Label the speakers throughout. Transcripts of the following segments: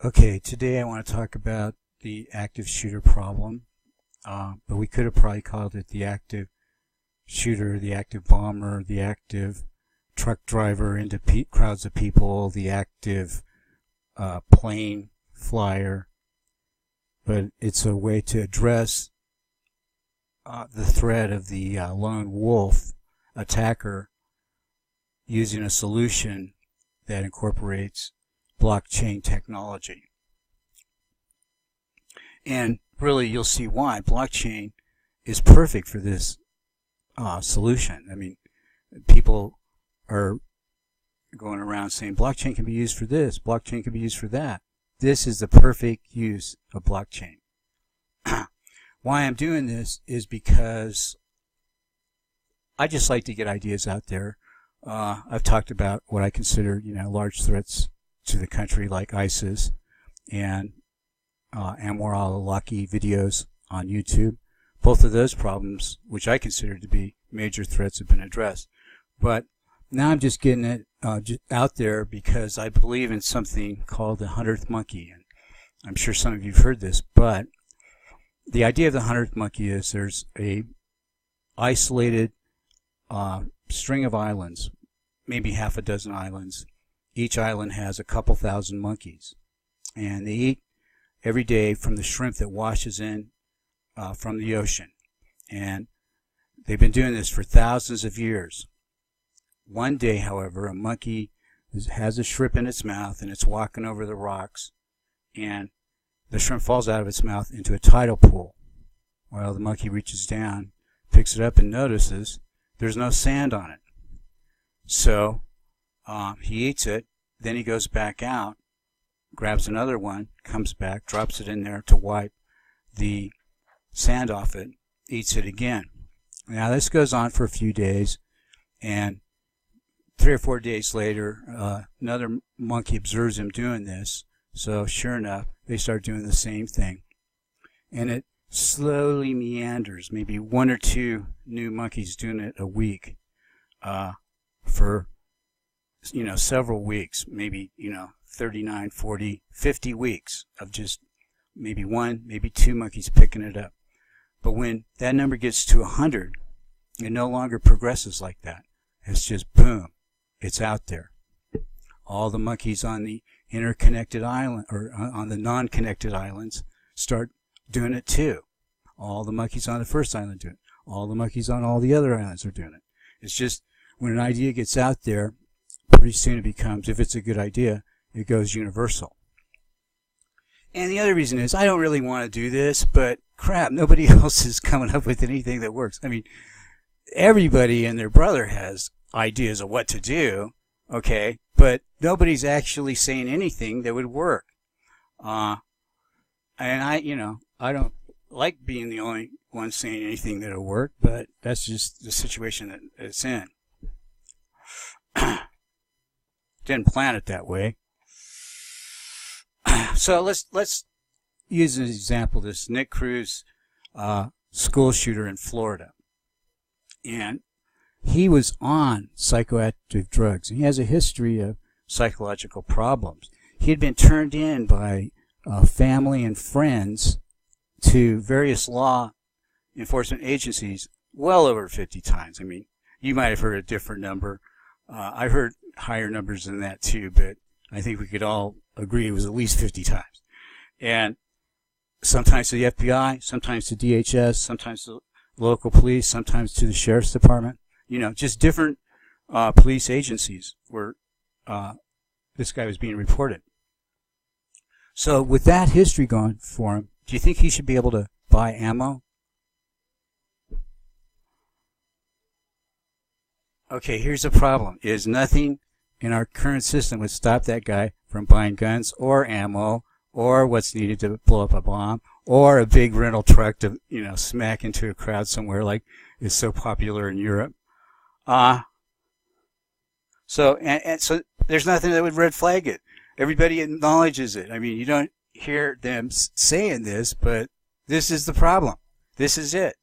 Speaker 1: Okay, today I want to talk about the active shooter problem, but we could have probably called it the active shooter, the active bomber, the active truck driver into crowds of people, the active plane flyer, but it's a way to address the threat of the lone wolf attacker using a solution that incorporates blockchain technology. And really, you'll see why blockchain is perfect for this solution. I mean, people are going around saying blockchain can be used for this, blockchain can be used for that. This is the perfect use of blockchain. Why I'm doing this is because I just like to get ideas out there. I've talked about what I consider, large threats to the country like ISIS and Anwar al-Awlaki videos on YouTube. Both of those problems, which I consider to be major threats, have been addressed. But now I'm just getting it out there because I believe in something called the 100th monkey. And I'm sure some of you have heard this, but the idea of the 100th monkey is there's a isolated string of islands, maybe half a dozen islands. Each island has a couple thousand monkeys, and they eat every day from the shrimp that washes in from the ocean. And they've been doing this for thousands of years. One day, however, a monkey has a shrimp in its mouth, and it's walking over the rocks, and the shrimp falls out of its mouth into a tidal pool. Well, the monkey reaches down, picks it up, and notices there's no sand on it. So he eats it, then he goes back out, grabs another one, comes back, drops it in there to wipe the sand off it, eats it again. Now this goes on for a few days, and 3 or 4 days later, another monkey observes him doing this. So sure enough, they start doing the same thing. And it slowly meanders, maybe 1 or 2 new monkeys doing it a week for several weeks, maybe 39, 40, 50 weeks of just maybe 1, maybe 2 monkeys picking it up. But when that number gets to 100, it no longer progresses like that. It's just boom, it's out there. All the monkeys on the interconnected island, or on the non-connected islands, start doing it too. All the monkeys on the first island do it. All the monkeys on all the other islands are doing it. It's just when an idea gets out there, pretty soon it becomes, if it's a good idea, it goes universal. And the other reason is I don't really want to do this, but crap, nobody else is coming up with anything that works. I mean, everybody and their brother has ideas of what to do, okay, but nobody's actually saying anything that would work. And I don't like being the only one saying anything that'll work, but that's just the situation that it's in. Didn't plan it that way. So let's use an example. This Nick Cruz school shooter in Florida, and he was on psychoactive drugs. He has a history of psychological problems. He had been turned in by family and friends to various law enforcement agencies well over 50 times. I mean, you might have heard a different number. I heard higher numbers than that too, but I think we could all agree it was at least 50 times. And sometimes to the FBI, sometimes to DHS, sometimes to local police, sometimes to the sheriff's department. Just different police agencies where this guy was being reported. So with that history going for him, do you think he should be able to buy ammo? Okay, here's the problem, is nothing in our current system would stop that guy from buying guns or ammo or what's needed to blow up a bomb or a big rental truck to, smack into a crowd somewhere like is so popular in Europe. So there's nothing that would red flag it. Everybody acknowledges it. I mean, you don't hear them saying this, but this is the problem. This is it.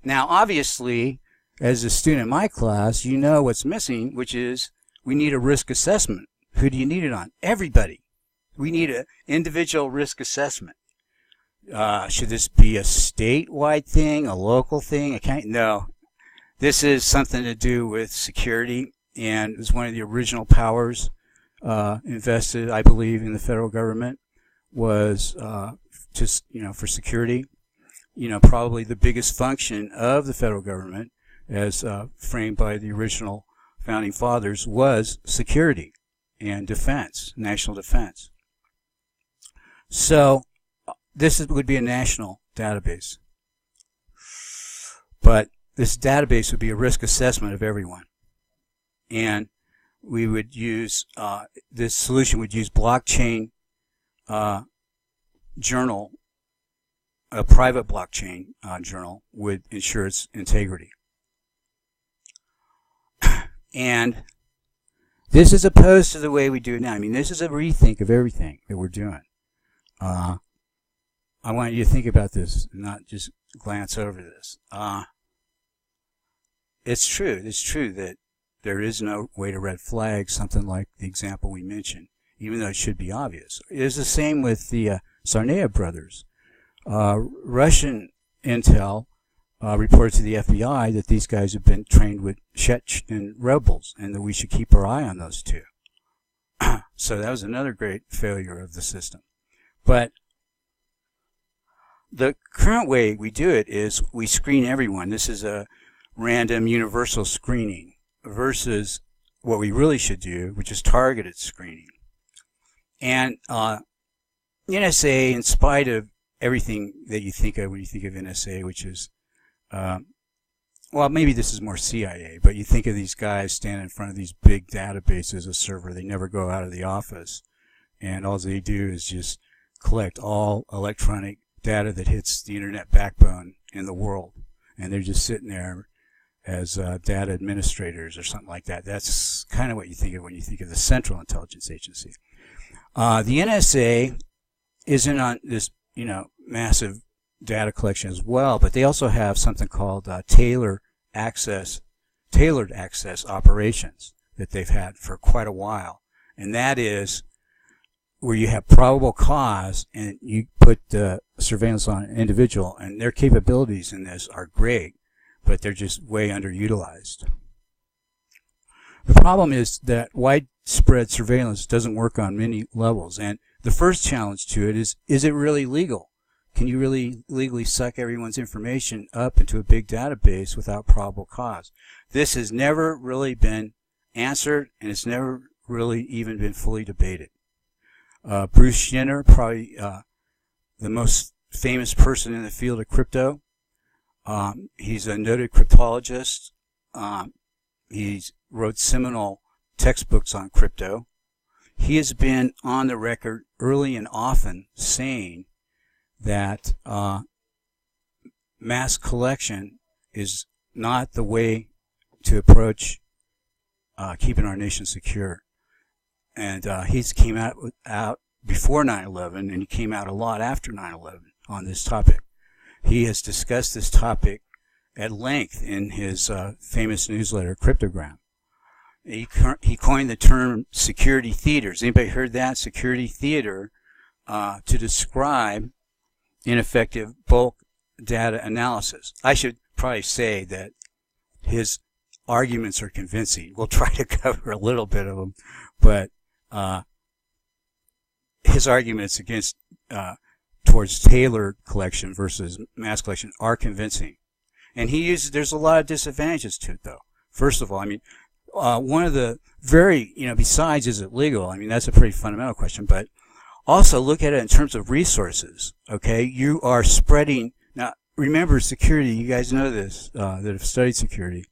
Speaker 1: Now, obviously, as a student in my class, you know what's missing, which is we need a risk assessment. Who do you need it on? Everybody. we need an individual risk assessment. Should this be a statewide thing, a local thing? No. This is something to do with security, and it was one of the original powers invested, I believe, in the federal government was just, for security. Probably the biggest function of the federal government, as framed by the original founding fathers, was security and defense, national defense. So this would be a national database. But this database would be a risk assessment of everyone. And we would use, this solution would use blockchain journal, a private blockchain journal would ensure its integrity. And this is opposed to the way we do it now. I mean, this is a rethink of everything that we're doing. I want you to think about this, not just glance over this. It's true that there is no way to red flag something like the example we mentioned, even though it should be obvious. It is the same with the Tsarnaev brothers. Russian intel reported to the FBI that these guys have been trained with Chechen rebels and that we should keep our eye on those two. So that was another great failure of the system. But the current way we do it is we screen everyone. This is a random universal screening versus what we really should do, which is targeted screening. And NSA, in spite of everything that you think of when you think of NSA, which is, well, maybe this is more CIA, but you think of these guys standing in front of these big databases, a server. They never go out of the office, and all they do is just collect all electronic data that hits the internet backbone in the world, and they're just sitting there as data administrators or something like that. That's kind of what you think of when you think of the Central Intelligence Agency. The NSA isn't on this, massive data collection as well, but they also have something called tailored access operations that they've had for quite a while, and that is where you have probable cause and you put surveillance on an individual, and their capabilities in this are great, but they're just way underutilized. The problem is that widespread surveillance doesn't work on many levels, and the first challenge to it is it really legal? Can you really legally suck everyone's information up into a big database without probable cause? This has never really been answered, and it's never really even been fully debated. Bruce Schneider, probably the most famous person in the field of crypto. He's a noted cryptologist. He wrote seminal textbooks on crypto. He has been on the record early and often saying that mass collection is not the way to approach keeping our nation secure. And he's came out before 9/11, and he came out a lot after 9/11 on this topic. He has discussed this topic at length in his famous newsletter, Cryptogram. He coined the term security theaters. Anybody heard that? Security theater to describe ineffective bulk data analysis. I should probably say that his arguments are convincing. We'll try to cover a little bit of them, but his arguments against towards tailored collection versus mass collection are convincing. And there's a lot of disadvantages to it, though. First of all, I mean, one of the besides is it legal? I mean, that's a pretty fundamental question, but also look at it in terms of resources, okay? You are spreading, now remember security, you guys know this, that have studied security.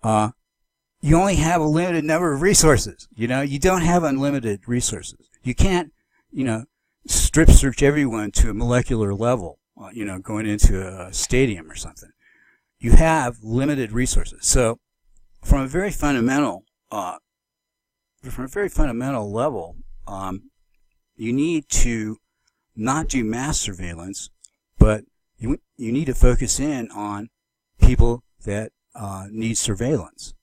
Speaker 1: You only have a limited number of resources, you don't have unlimited resources. You can't, strip search everyone to a molecular level, going into a stadium or something. You have limited resources. So from a very fundamental level, you need to not do mass surveillance, but you need to focus in on people that need surveillance.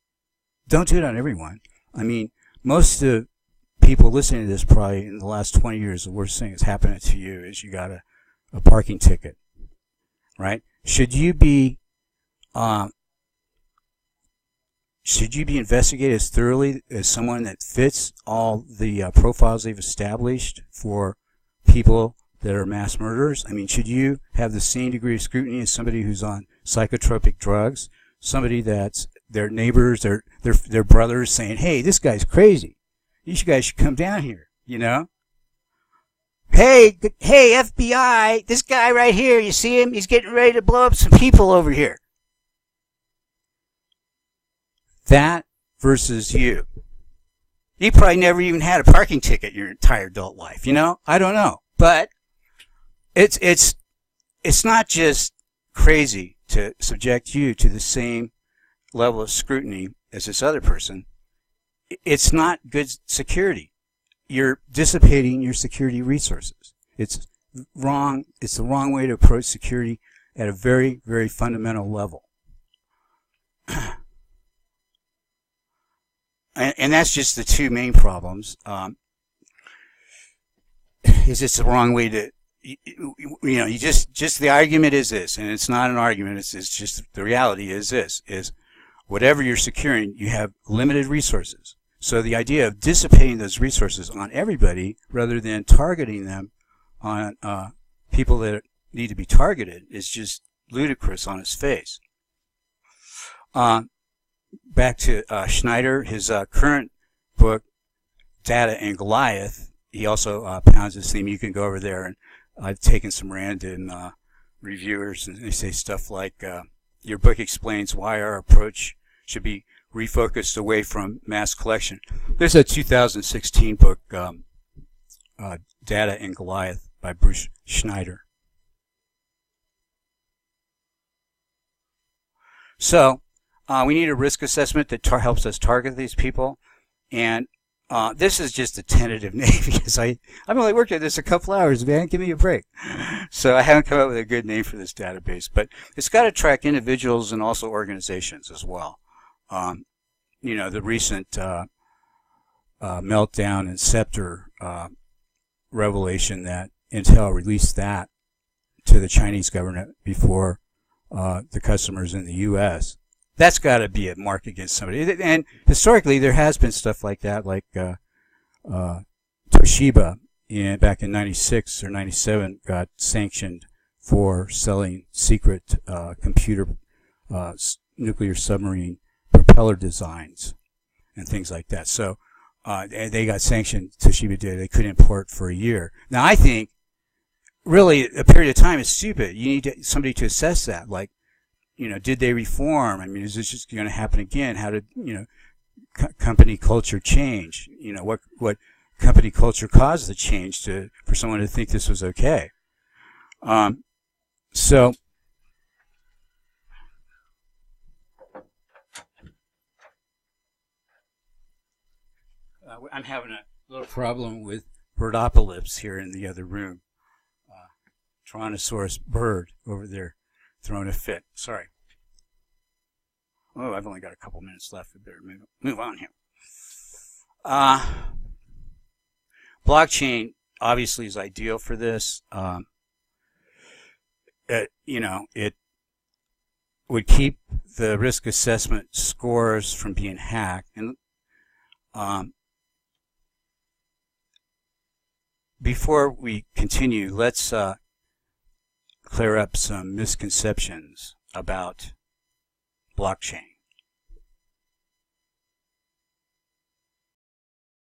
Speaker 1: Don't do it on everyone. I mean, most of the people listening to this probably in the last 20 years, the worst thing that's happened to you is you got a parking ticket, right? Should you be investigated as thoroughly as someone that fits all the profiles they've established for people that are mass murderers? I mean, should you have the same degree of scrutiny as somebody who's on psychotropic drugs, somebody that's their neighbors, their brothers saying, hey, this guy's crazy. You guys should come down here, you know? Hey, FBI, this guy right here, you see him? He's getting ready to blow up some people over here. That versus you. You probably never even had a parking ticket your entire adult life, you know? I don't know. But it's not just crazy to subject you to the same level of scrutiny as this other person. It's not good security. You're dissipating your security resources. It's wrong. It's the wrong way to approach security at a very, very fundamental level. And that's just the two main problems. Is it's the wrong way to, you just the argument is this, and it's not an argument. It's just the reality is this: is whatever you're securing, you have limited resources. So the idea of dissipating those resources on everybody rather than targeting them on people that need to be targeted is just ludicrous on its face. Back to Schneider, his current book, Data and Goliath, he also pounds this theme. You can go over there, and I've taken some random reviewers, and they say stuff like, your book explains why our approach should be refocused away from mass collection. There's a 2016 book, Data and Goliath by Bruce Schneider. So, we need a risk assessment that helps us target these people, and this is just a tentative name because I've only worked at this a couple hours, man. Give me a break. So I haven't come up with a good name for this database, but it's got to track individuals and also organizations as well. The recent Meltdown and Scepter revelation that Intel released that to the Chinese government before the customers in the U.S. That's got to be a mark against somebody. And historically, there has been stuff like that, like Toshiba back in 96 or 97 got sanctioned for selling secret computer nuclear submarine propeller designs and things like that. So they got sanctioned. Toshiba did. They couldn't import for a year. Now, I think really a period of time is stupid. You need somebody to assess that. Like, did they reform? I mean, is this just going to happen again? How did, company culture change? What company culture caused the change for someone to think this was okay? So I'm having a little problem with birdopolyps here in the other room. Tyrannosaurus bird over there throwing a fit. Sorry. Oh, I've only got a couple minutes left. I better move on here. Blockchain obviously is ideal for this. It would keep the risk assessment scores from being hacked. And before we continue, let's clear up some misconceptions about blockchain.